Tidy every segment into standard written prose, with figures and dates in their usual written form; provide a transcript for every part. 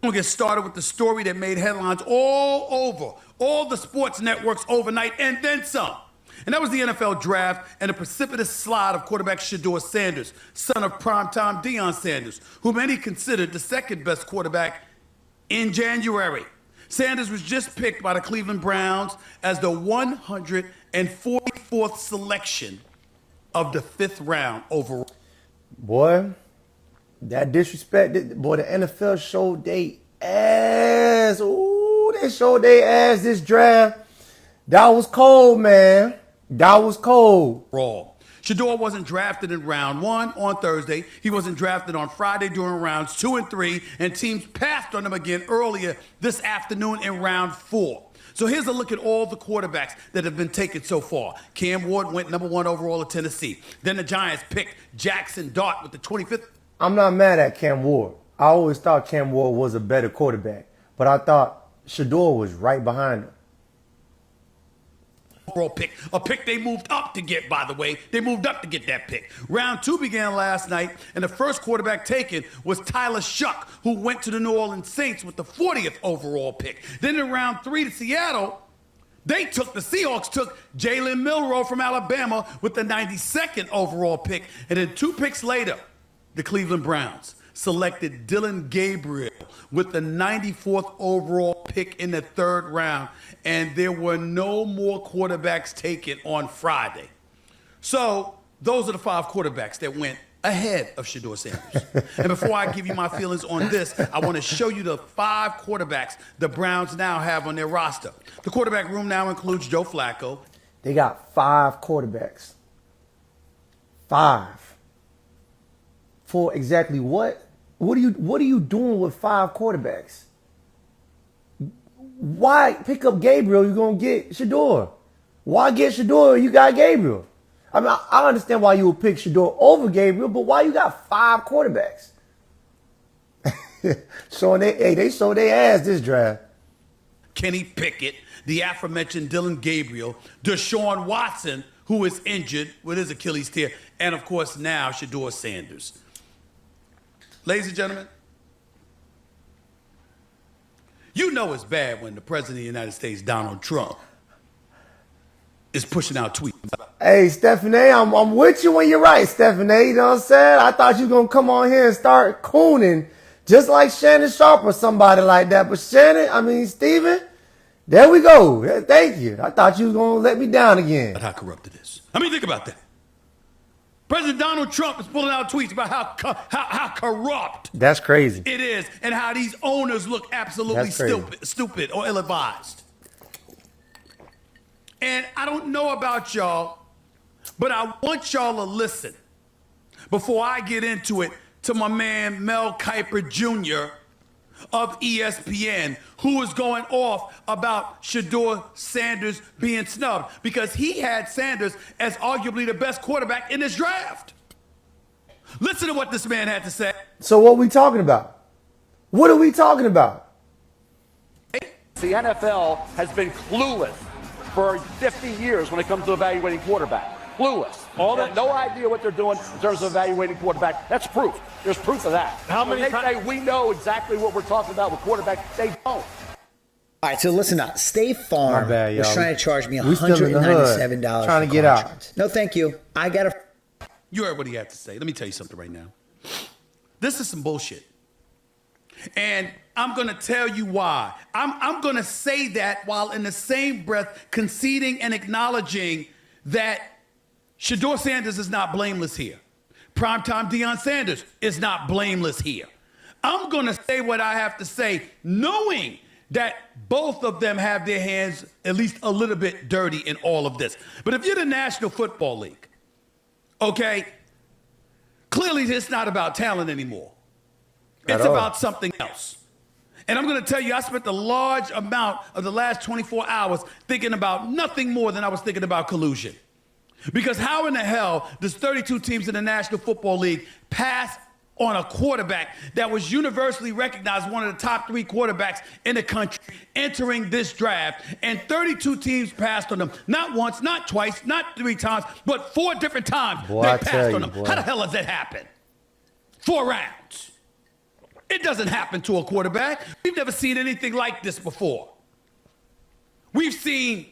We'll get started with the story that made headlines all over, all the sports networks overnight, and then some. And that was the NFL draft and the precipitous slide of quarterback Shedeur Sanders, son of primetime Deion Sanders, who many considered the second best quarterback in January. Sanders was just picked by the Cleveland Browns as the 144th selection of the 5th round overall. Boy, that disrespect, boy, the NFL showed they ass. Ooh, they showed they ass this draft. That was cold, man. That was cold. Raw. Shedeur wasn't drafted in round 1 on Thursday. He wasn't drafted on Friday during rounds 2 and 3, and teams passed on him again earlier this afternoon in round 4. So here's a look at all the quarterbacks that have been taken so far. Cam Ward went number 1 overall at Tennessee. Then the Giants picked Jackson Dart with the 25th. I'm not mad at Cam Ward. I always thought Cam Ward was a better quarterback, but I thought Shedeur was right behind him. Overall pick, a pick they moved up to get, by the way. They moved up to get that pick. Round 2 began last night, and the first quarterback taken was Tyler Shuck, who went to the New Orleans Saints with the 40th overall pick. Then in round 3 to Seattle, the Seahawks took Jalen Milroe from Alabama with the 92nd overall pick. And then 2 picks later, the Cleveland Browns selected Dylan Gabriel with the 94th overall pick in the 3rd round, and there were no more quarterbacks taken on Friday. So those are the 5 quarterbacks that went ahead of Shedeur Sanders. And before I give you my feelings on this, I want to show you the 5 quarterbacks the Browns now have on their roster. The quarterback room now includes Joe Flacco. They got 5 quarterbacks. 5. For exactly what? What are you doing with 5 quarterbacks? Why pick up Gabriel? You're gonna get Shedeur. Why get Shedeur? You got Gabriel. I mean, I understand why you would pick Shedeur over Gabriel, but why you got 5 quarterbacks? Showing they showed their ass this draft. Kenny Pickett, the aforementioned Dylan Gabriel, Deshaun Watson, who is injured with his Achilles tear, and of course now Shedeur Sanders. Ladies and gentlemen, you know it's bad when the President of the United States, Donald Trump, is pushing out tweets. Hey, Stephanie, I'm with you when you're right, Stephanie. You know what I'm saying? I thought you was going to come on here and start cooning just like Shannon Sharp or somebody like that. But Steven, there we go. Thank you. I thought you was going to let me down again. How corrupt it is. I mean, think about that. President Donald Trump is pulling out tweets about how corrupt that's crazy it is and how these owners look absolutely stupid or ill-advised. And I don't know about y'all, but I want y'all to listen before I get into it to my man Mel Kiper Jr. of ESPN, who is going off about Shedeur Sanders being snubbed because he had Sanders as arguably the best quarterback in this draft. Listen to what this man had to say. So what are we talking about? What are we talking about? The NFL has been clueless for 50 years when it comes to evaluating quarterback. Clueless. No idea what they're doing in terms of evaluating quarterback. That's proof. There's proof of that. How many times? They say we know exactly what we're talking about with quarterback. They don't. All right, so listen up. State Farm was trying to charge me $197 trying to get out. No, thank you. I got to. You heard what he had to say. Let me tell you something right now. This is some bullshit. And I'm going to tell you why. I'm going to say that while in the same breath conceding and acknowledging that Shedeur Sanders is not blameless here. Primetime Deion Sanders is not blameless here. I'm going to say what I have to say, knowing that both of them have their hands at least a little bit dirty in all of this. But if you're the National Football League, okay, clearly it's not about talent anymore. It's about something else. And I'm going to tell you, I spent a large amount of the last 24 hours thinking about nothing more than I was thinking about collusion. Because how in the hell does 32 teams in the National Football League pass on a quarterback that was universally recognized one of the top 3 quarterbacks in the country entering this draft, and 32 teams passed on him, not once, not twice, not 3 times, but 4 different times they passed on him. How the hell does that happen? 4 rounds. It doesn't happen to a quarterback. We've never seen anything like this before. We've seen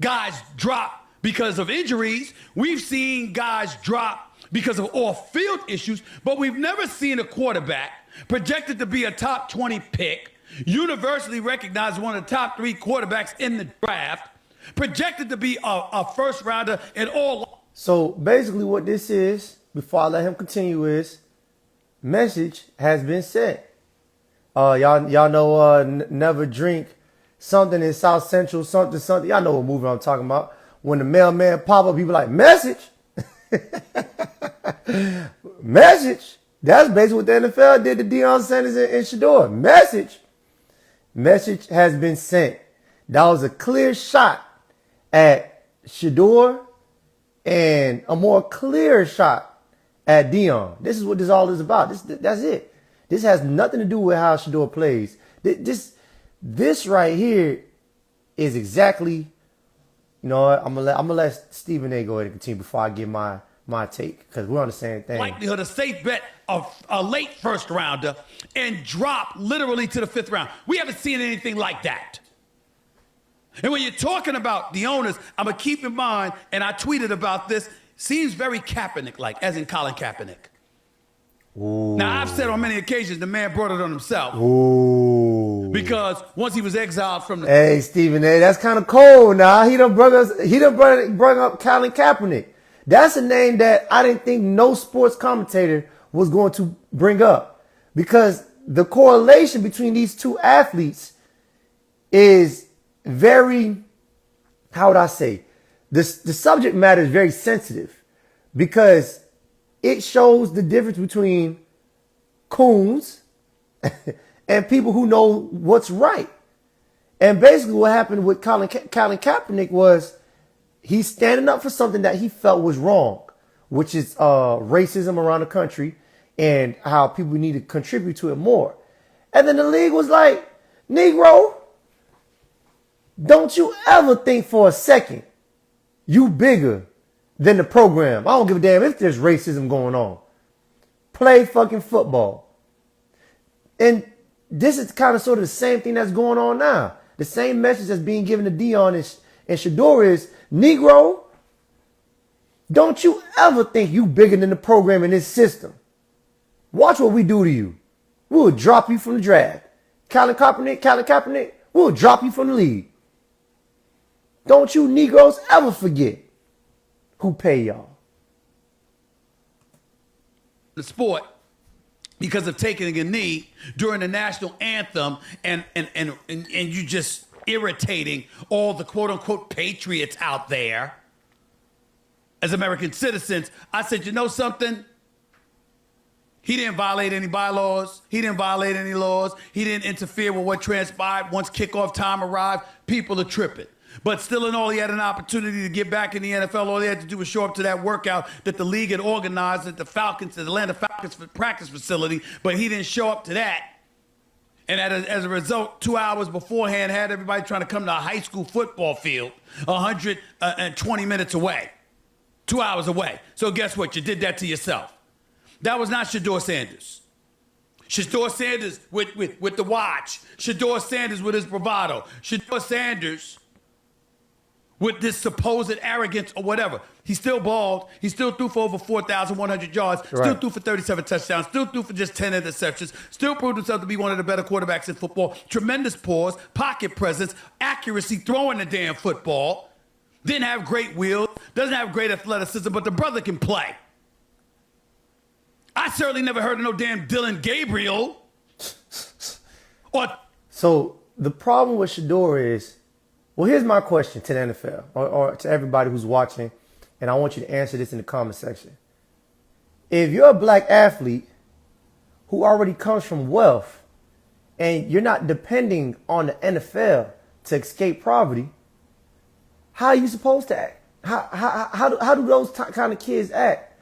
guys drop because of injuries. We've seen guys drop because of off-field issues, but we've never seen a quarterback projected to be a top 20 pick, universally recognized one of the top 3 quarterbacks in the draft, projected to be a first rounder in all. So basically what this is, before I let him continue, is message has been sent. Y'all know never drink something in South Central, something. Y'all know what movie I'm talking about. When the mailman pop up, people like, message. Message. That's basically what the NFL did to Deion Sanders and Shedeur. Message has been sent. That was a clear shot at Shedeur and a more clear shot at Deion. This is what this all is about. That's it. This has nothing to do with how Shedeur plays. This right here is exactly, you know what, I'm gonna let Stephen A go ahead and continue before I give my take, because we're on the same thing. Likelihood a safe bet of a late first rounder and drop literally to the 5th round. We haven't seen anything like that. And when you're talking about the owners, I'm going to keep in mind, and I tweeted about this, seems very Kaepernick-like, as in Colin Kaepernick. Ooh. Now, I've said on many occasions the man brought it on himself. Ooh. Because once he was exiled from the... Hey, Stephen A., that's kind of cold now. He done brought up Colin Kaepernick. That's a name that I didn't think no sports commentator was going to bring up, because the correlation between these two athletes is very, how would I say, the subject matter is very sensitive, because it shows the difference between coons and people who know what's right. And basically what happened with Colin Kaepernick was he's standing up for something that he felt was wrong, which is racism around the country and how people need to contribute to it more. And then the league was like, Negro, don't you ever think for a second you bigger than the program. I don't give a damn if there's racism going on. Play fucking football. And this is kind of sort of the same thing that's going on now. The same message that's being given to Deion and Shedeur is, Negro, don't you ever think you bigger than the program in this system. Watch what we do to you. We'll drop you from the draft. Colin Kaepernick, we'll drop you from the league. Don't you Negroes ever forget who pay y'all. The sport, because of taking a knee during the national anthem and you just irritating all the quote unquote patriots out there as American citizens. I said, you know something? He didn't violate any bylaws. He didn't violate any laws. He didn't interfere with what transpired once kickoff time arrived. People are tripping. But still in all, he had an opportunity to get back in the NFL. All he had to do was show up to that workout that the league had organized at the Atlanta Falcons practice facility, but he didn't show up to that. And as a result, 2 hours beforehand, had everybody trying to come to a high school football field 120 minutes away, 2 hours away. So guess what? You did that to yourself. That was not Shedeur Sanders. Shedeur Sanders with the watch. Shedeur Sanders with his bravado. Shedeur Sanders with this supposed arrogance or whatever. He still balled. He still threw for over 4,100 yards. Right. Still threw for 37 touchdowns. Still threw for just 10 interceptions. Still proved himself to be one of the better quarterbacks in football. Tremendous paws, pocket presence, accuracy, throwing the damn football. Didn't have great wheels. Doesn't have great athleticism, but the brother can play. I certainly never heard of no damn Dylan Gabriel. So the problem with Shedeur is, well, here's my question to the NFL or to everybody who's watching, and I want you to answer this in the comment section. If you're a black athlete who already comes from wealth and you're not depending on the NFL to escape poverty, how are you supposed to act? How do those kind of kids act?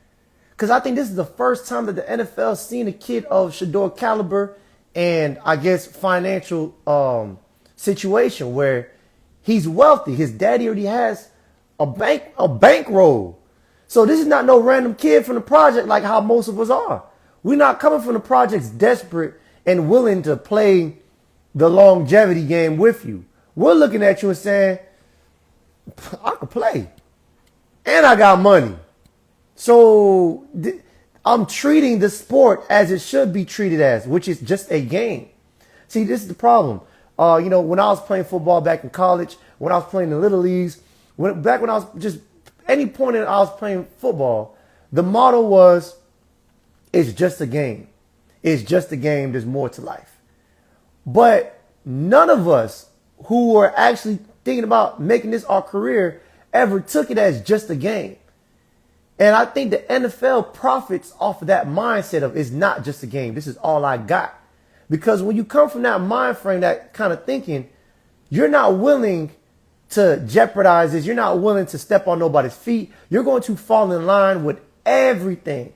Because I think this is the first time that the NFL seen a kid of Shedeur caliber and I guess financial situation where he's wealthy. His daddy already has a bankroll. So this is not no random kid from the project like how most of us are. We're not coming from the projects desperate and willing to play the longevity game with you. We're looking at you and saying, I can play. And I got money. So I'm treating the sport as it should be treated as, which is just a game. See, this is the problem. When I was playing football back in college, when I was playing the little leagues, back when I was just any point in I was playing football, the motto was, it's just a game. It's just a game. There's more to life. But none of us who were actually thinking about making this our career ever took it as just a game. And I think the NFL profits off of that mindset of it's not just a game. This is all I got. Because when you come from that mind frame, that kind of thinking, you're not willing to jeopardize this. You're not willing to step on nobody's feet. You're going to fall in line with everything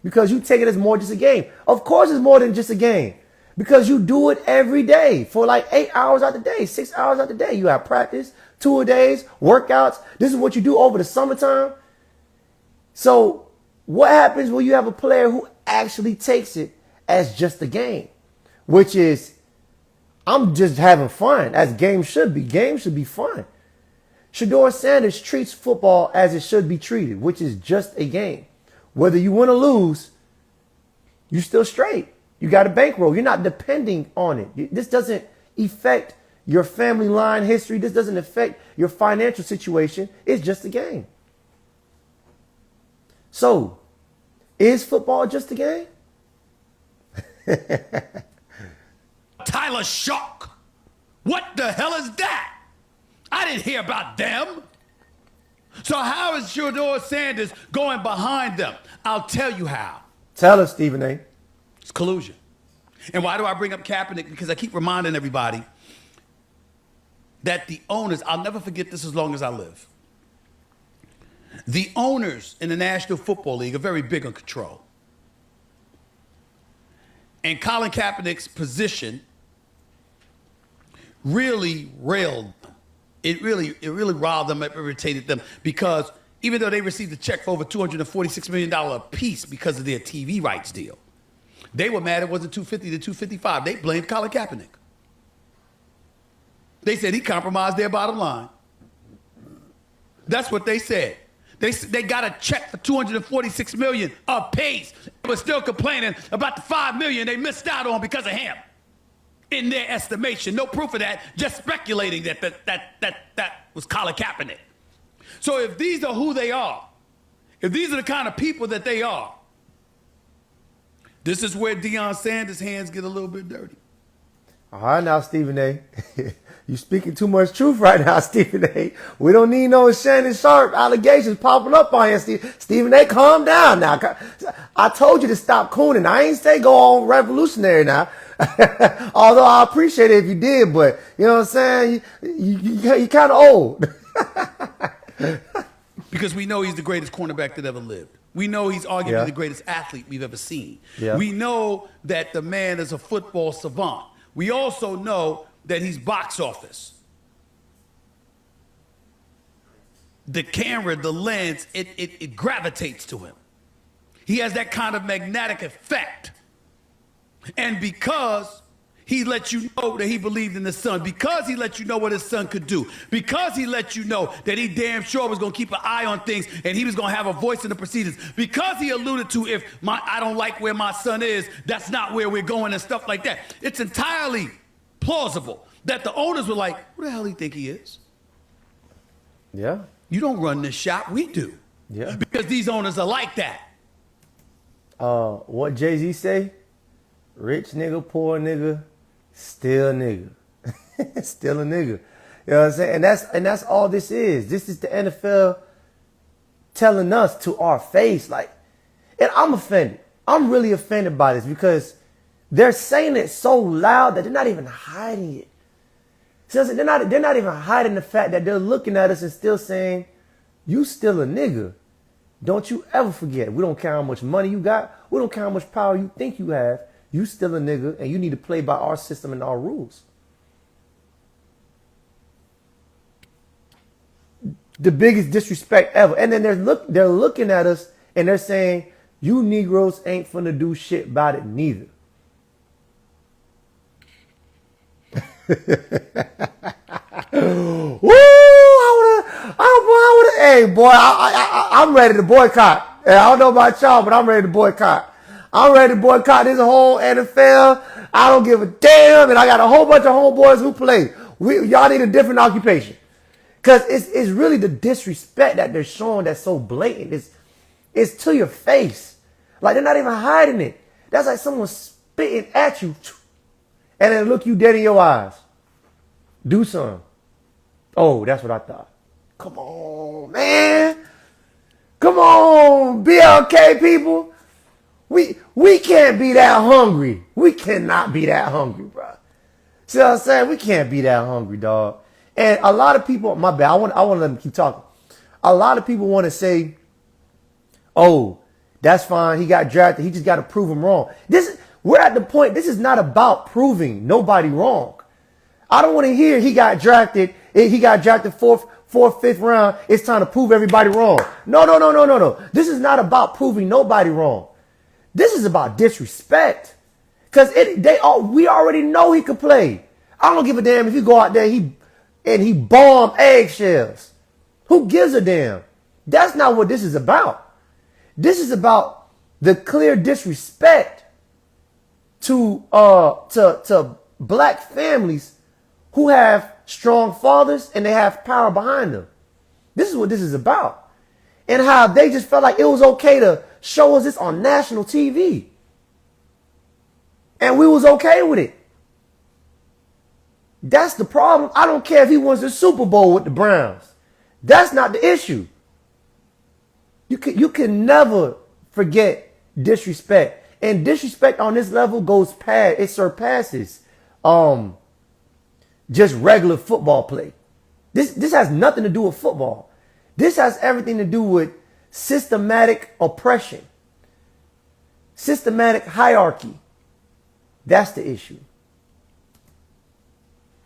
because you take it as more just a game. Of course, it's more than just a game because you do it every day for like 8 hours out the day, 6 hours out the day. You have practice, 2 a days, workouts. This is what you do over the summertime. So what happens when you have a player who actually takes it as just a game, which is, I'm just having fun, as games should be. Games should be fun. Shedeur Sanders treats football as it should be treated, which is just a game. Whether you win or lose, you're still straight. You got a bankroll. You're not depending on it. This doesn't affect your family line history. This doesn't affect your financial situation. It's just a game. So, is football just a game? Tyler Shock. What the hell is that? I didn't hear about them. So how is Shedeur Sanders going behind them? I'll tell you how. Tell us, Stephen A. It's collusion. And why do I bring up Kaepernick? Because I keep reminding everybody that the owners, I'll never forget this as long as I live. The owners in the National Football League are very big on control. And Colin Kaepernick's position really railed them. It really riled them, irritated them, because even though they received a check for over $246 million a piece because of their TV rights deal, they were mad it wasn't 250 to 255. They blamed Colin Kaepernick. They said he compromised their bottom line. That's what they said. They got a check for $246 million a piece. They were still complaining about the $5 million they missed out on because of him. In their estimation, no proof of that, just speculating that was Colin Kaepernick. So if these are who they are, if these are the kind of people that they are, this is where Deion Sanders' hands get a little bit dirty. All right now, Stephen A. You speaking too much truth right now, Stephen A. We don't need no Shannon Sharp allegations popping up on here, Stephen A. Calm down now. I told you to stop cooning. I ain't say go all revolutionary now. Although I appreciate it if you did, but you know what I'm saying? You kind of old. Because we know he's the greatest cornerback that ever lived. We know he's arguably the greatest athlete we've ever seen. Yeah. We know that the man is a football savant. We also know that he's box office. The camera, the lens, it gravitates to him. He has that kind of magnetic effect. And because he let you know that he believed in his son, because he let you know what his son could do, because he let you know that he damn sure was going to keep an eye on things and he was going to have a voice in the proceedings, because he alluded to if I don't like where my son is, that's not where we're going and stuff like that. It's entirely plausible that the owners were like, who the hell do you think he is? Yeah. You don't run this shop, we do. Yeah. Because these owners are like that. What Jay-Z say? Rich nigga, poor nigga, still a nigga. Still a nigga. You know what I'm saying? And that's all this is. This is the NFL telling us to our face. Like, and I'm offended. I'm really offended by this because they're saying it so loud that they're not even hiding it. So they're not even hiding the fact that they're looking at us and still saying, you still a nigga. Don't you ever forget. We don't care how much money you got. We don't care how much power you think you have. You still a nigga, and you need to play by our system and our rules. The biggest disrespect ever. And then they're looking at us and they're saying, You Negroes ain't finna do shit about it neither. Woo! Hey, boy, I'm ready to boycott. Hey, I don't know about y'all, but I'm ready to boycott. I'm ready to boycott this whole NFL. I don't give a damn, and I got a whole bunch of homeboys who play. Y'all need a different occupation. Because it's really the disrespect that they're showing that's so blatant. It's to your face. Like, they're not even hiding it. That's like someone spitting at you and then look you dead in your eyes. Do something. Oh, that's what I thought. Come on, man. Come on, BLK people. We can't be that hungry. We cannot be that hungry, bro. See what I'm saying? We can't be that hungry, dog. And a lot of people, my bad, I want to let them keep talking. A lot of people want to say, oh, that's fine. He got drafted. He just got to prove him wrong. We're at the point, this is not about proving nobody wrong. I don't want to hear he got drafted fourth, fifth round. It's time to prove everybody wrong. No. This is not about proving nobody wrong. This is about disrespect. Because we already know he could play. I don't give a damn if you go out there and he bomb eggshells. Who gives a damn? That's not what this is about. This is about the clear disrespect to black families who have strong fathers and they have power behind them. This is what this is about. And how they just felt like it was okay to show us this on national TV. And we was okay with it. That's the problem. I don't care if he wins the Super Bowl with the Browns. That's not the issue. You can never forget disrespect. And disrespect on this level goes past, it surpasses just regular football play. This has nothing to do with football. This has everything to do with systematic oppression, systematic hierarchy. That's the issue.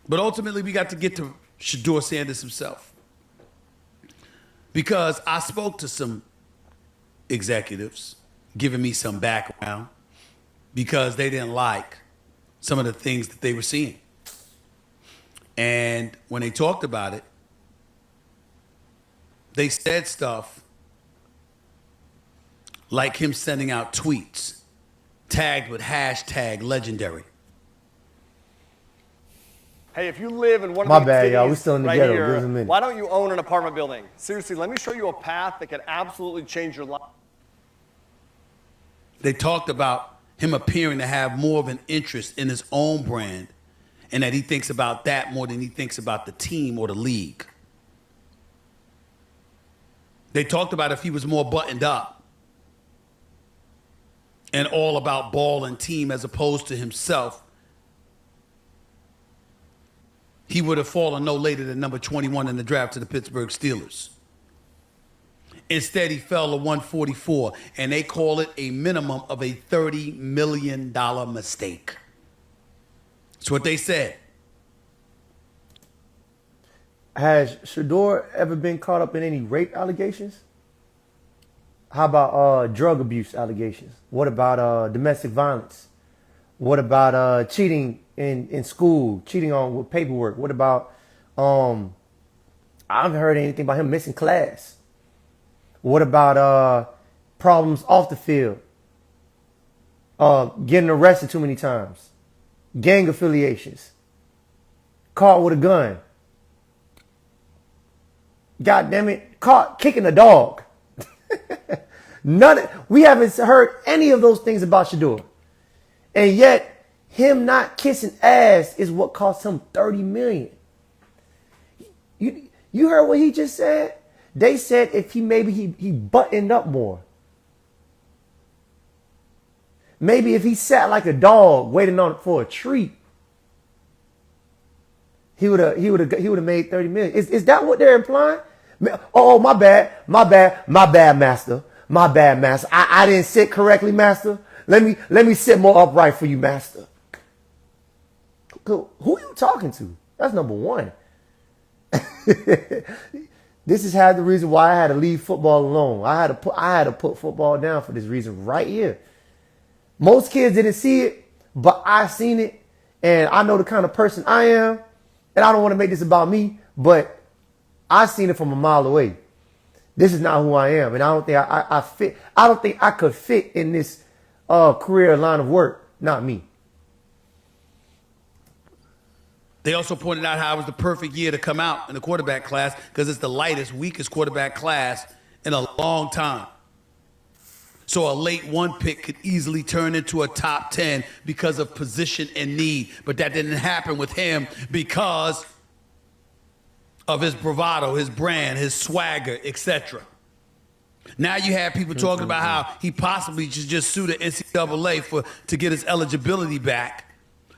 But ultimately, we got to get to Shedeur Sanders himself. Because I spoke to some executives, giving me some background, because they didn't like some of the things that they were seeing. And when they talked about it, they said stuff like him sending out tweets tagged with #legendary. Hey, if you live in one My of these bad, cities y'all. We still in the right ghetto. here, Give us a minute. why don't you own an apartment building? Seriously, let me show you a path that could absolutely change your life. They talked about him appearing to have more of an interest in his own brand and that he thinks about that more than he thinks about the team or the league. They talked about if he was more buttoned up and all about ball and team as opposed to himself, he would have fallen no later than number 21 in the draft to the Pittsburgh Steelers. Instead, he fell to 144, and they call it a minimum of a $30 million mistake. That's what they said. Has Shedeur ever been caught up in any rape allegations? How about drug abuse allegations? What about domestic violence? What about cheating in school, cheating on with paperwork? What about, I haven't heard anything about him missing class. What about problems off the field? Getting arrested too many times. Gang affiliations. Caught with a gun. God damn it. Caught kicking a dog. We haven't heard any of those things about Shedeur. And yet, him not kissing ass is what cost him $30 million. You heard what he just said? They said if he buttoned up more. Maybe if he sat like a dog waiting on for a treat, he would have made $30 million. Is that what they're implying? Oh, my bad, master. My bad, master. I didn't sit correctly, master. Let me sit more upright for you, master. Who are you talking to? That's number one. This is the reason why I had to leave football alone. I had to put football down for this reason right here. Most kids didn't see it, but I seen it, and I know the kind of person I am, and I don't want to make this about me, but I seen it from a mile away. This is not who I am, and I don't think I fit. I don't think I could fit in this career line of work. Not me. They also pointed out how it was the perfect year to come out in the quarterback class because it's the lightest, weakest quarterback class in a long time. So a late 1 pick could easily turn into a top 10 because of position and need. But that didn't happen with him because of his bravado, his brand, his swagger, etc. Now you have people talking about how he possibly should just sue the NCAA to get his eligibility back.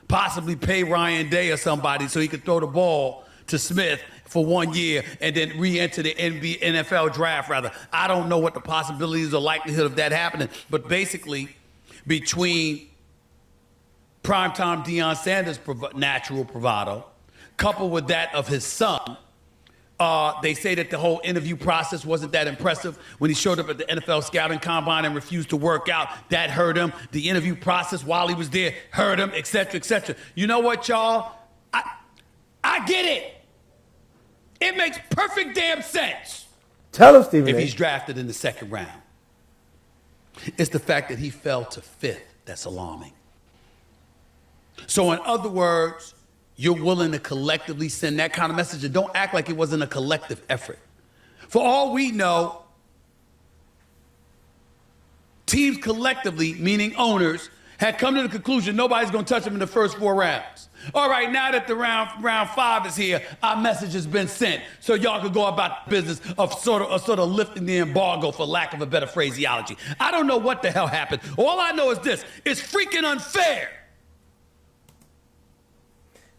Possibly pay Ryan Day or somebody so he could throw the ball to Smith for 1 year and then re-enter the NFL draft, rather. I don't know what the possibilities or likelihood of that happening, but basically between primetime Deion Sanders' natural bravado, coupled with that of his son, they say that the whole interview process wasn't that impressive. When he showed up at the NFL scouting combine and refused to work out, that hurt him. The interview process while he was there hurt him, etc., etc. You know what, y'all? I get it. It makes perfect damn sense. Tell him, Stephen If A. he's drafted in the second round. It's the fact that he fell to 5th that's alarming. So in other words, you're willing to collectively send that kind of message, and don't act like it wasn't a collective effort. For all we know, teams collectively, meaning owners, had come to the conclusion nobody's going to touch them in the first 4 rounds. All right, now that the round 5 is here, our message has been sent, so y'all could go about the business of sort of lifting the embargo, for lack of a better phraseology. I don't know what the hell happened. All I know is this: it's freaking unfair.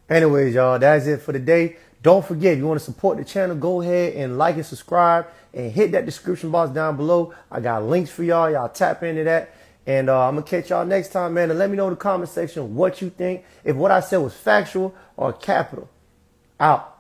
Anyways, y'all, that's it for today. Don't forget, if you want to support the channel, go ahead and like and subscribe and hit that description box down below. I got links for y'all. Y'all tap into that. And I'm going to catch y'all next time, man. And let me know in the comment section what you think, if what I said was factual or capital. Out.